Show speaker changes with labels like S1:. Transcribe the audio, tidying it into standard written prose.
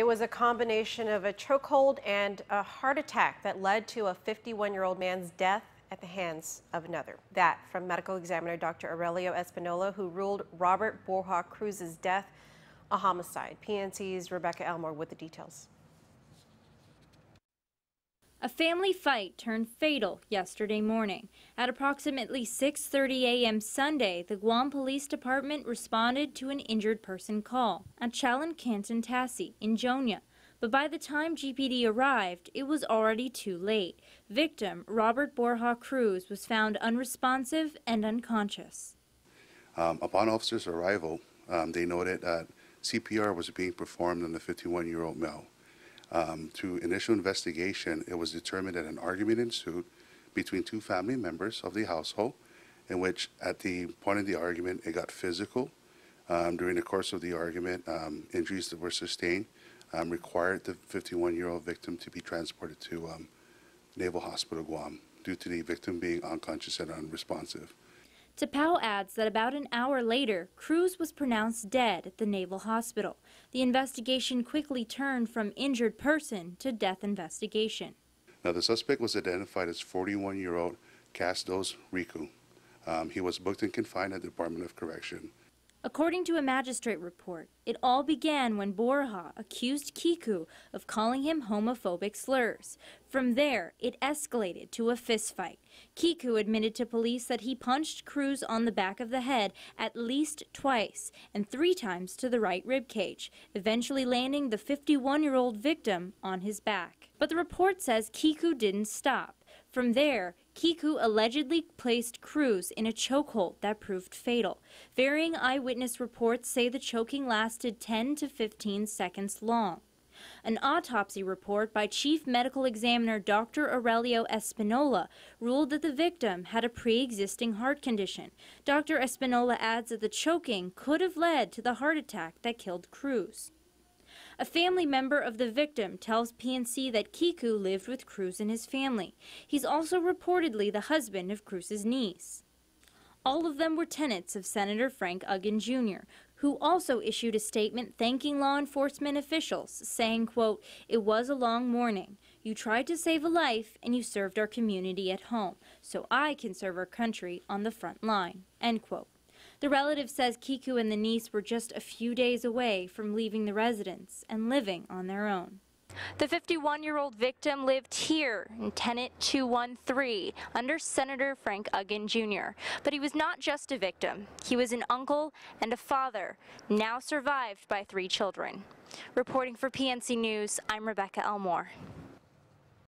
S1: It was a combination of a chokehold and a heart attack that led to a 51-year-old man's death at the hands of another. That from medical examiner Dr. Aurelio Espinola, who ruled Robert Borja Cruz's death a homicide. PNC's Rebecca Elmore with the details.
S2: A family fight turned fatal yesterday morning. At approximately 6:30 a.m. Sunday, the Guam Police Department responded to an injured person call at Chalan Canton Tassi in Jonia. But by the time GPD arrived, it was already too late. Victim Robert Borja Cruz was found unresponsive and unconscious.
S3: Upon officers' arrival, they noted that CPR was being performed on the 51-year-old male. Through initial investigation, it was determined that an argument ensued between two family members of the household, in which at the point of the argument, it got physical. During the course of the argument, injuries that were sustained required the 51-year-old victim to be transported to Naval Hospital, Guam, due to the victim being unconscious and unresponsive.
S2: Tapao adds that about an hour later, Cruz was pronounced dead at the Naval Hospital. The investigation quickly turned from injured person to death investigation.
S3: Now, the suspect was identified as 41-year-old Casdos Riku. He was booked and confined at the Department of Correction.
S2: According to a magistrate report, it all began when Borja accused Kiku of calling him homophobic slurs. From there, it escalated to a fistfight. Kiku admitted to police that he punched Cruz on the back of the head at least twice and 3 times to the right rib cage, eventually landing the 51-year-old victim on his back. But the report says Kiku didn't stop. From there, Kiku allegedly placed Cruz in a chokehold that proved fatal. Varying eyewitness reports say the choking lasted 10 to 15 seconds long. An autopsy report by Chief Medical Examiner Dr. Aurelio Espinola ruled that the victim had a pre-existing heart condition. Dr. Espinola adds that the choking could have led to the heart attack that killed Cruz. A family member of the victim tells PNC that Kiku lived with Cruz and his family. He's also reportedly the husband of Cruz's niece. All of them were tenants of Senator Frank Uggan Jr., who also issued a statement thanking law enforcement officials, saying, quote, "It was a long morning. You tried to save a life and you served our community at home, so I can serve our country on the front line," end quote. The relative says Kiku and the niece were just a few days away from leaving the residence and living on their own. The 51-year-old victim lived here in Tenant 213 under Senator Frank Uggan Jr. But he was not just a victim. He was an uncle and a father, now survived by 3 children. Reporting for PNC News, I'm Rebecca Elmore.